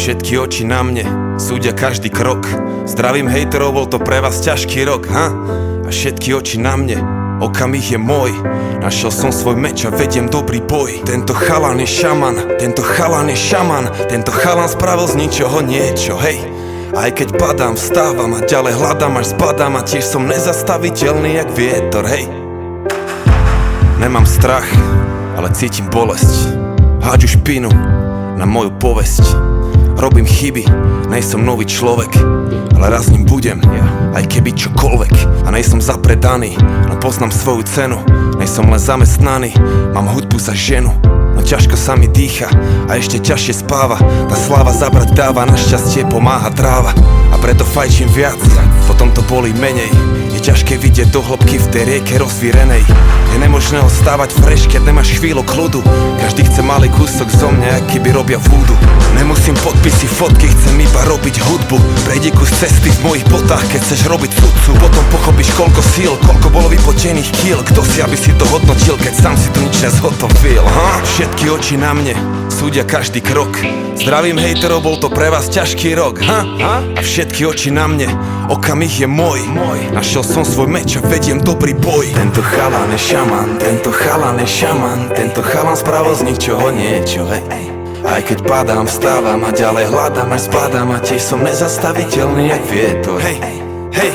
všetky oči na mne súdia každý krok. Zdravím hejterov, bol to pre vás ťažký rok, ha? A všetky oči na mne, okamih je môj. Našiel som svoj meč a vediem dobrý boj. Tento chalan je šaman, tento chalan je šaman. Tento chalan spravil z ničoho niečo, hej. Aj keď padám, vstávam a ďalej hľadám až zbadám. A tiež som nezastaviteľný jak vietor, hej. Nemám strach, ale cítim bolesť. Hádžu špinu na moju povesť. Robím chyby, nejsom nový človek, ale raz ním budem, aj keby čokoľvek. A nejsom zapredaný, no poznám svoju cenu. Nejsom len zamestnaný, mám hudbu za ženu. No ťažko sa mi dýcha a ešte ťažšie spáva. Tá sláva zabrať dáva, našťastie pomáha tráva. A preto fajčím viac, potom to bolí menej. Je ťažké vidieť do hĺbky v tej rieke rozvírenej. Je nemožné ostávať fresh, keď nemáš chvíľu kľudu. Každý chce malý kúsok zo mňa, aký by robia vúdu. Nemusím podpisy, fotky, chcem iba robiť hudbu. Prejdi kus cesty v mojich botách, keď chceš robiť sudcu. Potom pochopíš koľko síl, koľko bolo vypotených kíl. Kto si, aby si to hodnotil, keď sám si to nič nezhotovil, ha? Všetky oči na mne súdia každý krok. Zdravím hejterov, bol to pre vás ťažký rok, ha? A všetky oči na mne, okamih je môj. Našiel som svoj meč a vediem dobrý boj. Tento chalan je šaman, tento chalan je šaman. Tento chalan spravil z ničoho niečo, hej. Aj keď padám, vstávam a ďalej hľadám až zbadám. A tiež som nezastaviteľný jak vietor, hej, hej.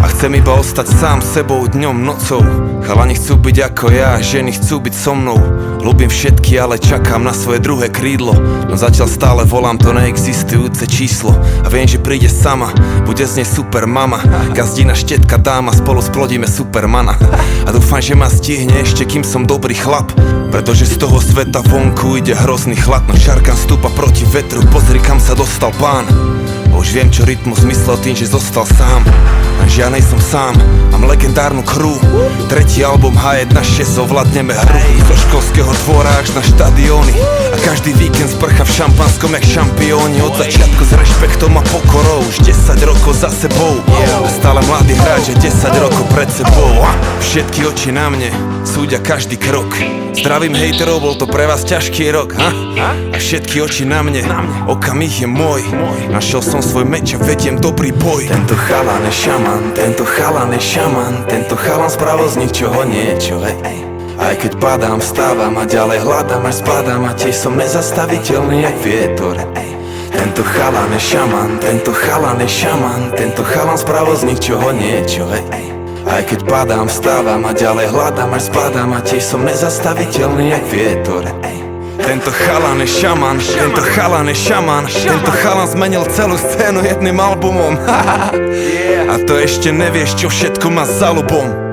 A chcem iba ostať sám sebou dňom, nocou. Chalani chcú byť ako ja, ženy chcú byť so mnou. Ľúbim všetky, ale čakám na svoje druhé krídlo. No zatiaľ stále volám to neexistujúce číslo. A viem, že príde sama, bude z nej super mama. Gazdina, štetka, dáma, spolu splodíme supermana. A dúfam, že ma stihne ešte, kým som dobrý chlap. Pretože z toho sveta vonku ide hrozný chlad. No šarkan stúpa proti vetru, pozri kam sa dostal pán. Už viem, čo rytmus myslel tým, že zostal sám. Lenže ja nejsom sám, mám legendárnu crew. Tretí album H1.6, ovládneme hru. Zo školského dvora až na štadióny. A každý víkend sprcha v šampanskom jak šampióni. Od začiatku s rešpektom a pokorou, už 10 rokov za sebou. Stále mladý hráč, že 10 rokov pred sebou. Všetky oči na mne súdia každý krok. Zdravím hejterov, bol to pre vás ťažký rok, ha? A všetky oči na mne, okamih je môj. Našiel som svoj meč a vediem dobrý boj. Tento chalan je šaman, tento chalan je šaman. Tento chalan spravil z ničoho niečo, hej. Aj keď padám, vstávam a ďalej hľadám až zbadám. A tiež som nezastaviteľný jak vietor. Tento chalan je šaman, tento chalan je šaman. Tento chalan spravil z ničoho niečo, hej. Aj keď padám, vstávam a ďalej hľadám až zbadám. A tiež som nezastaviteľný jak vietor. Tento chalan je šaman, tento chalan je šaman. Tento chalan zmenil celú scénu jedným albumom. A to ešte nevieš, čo všetko má za ľubom.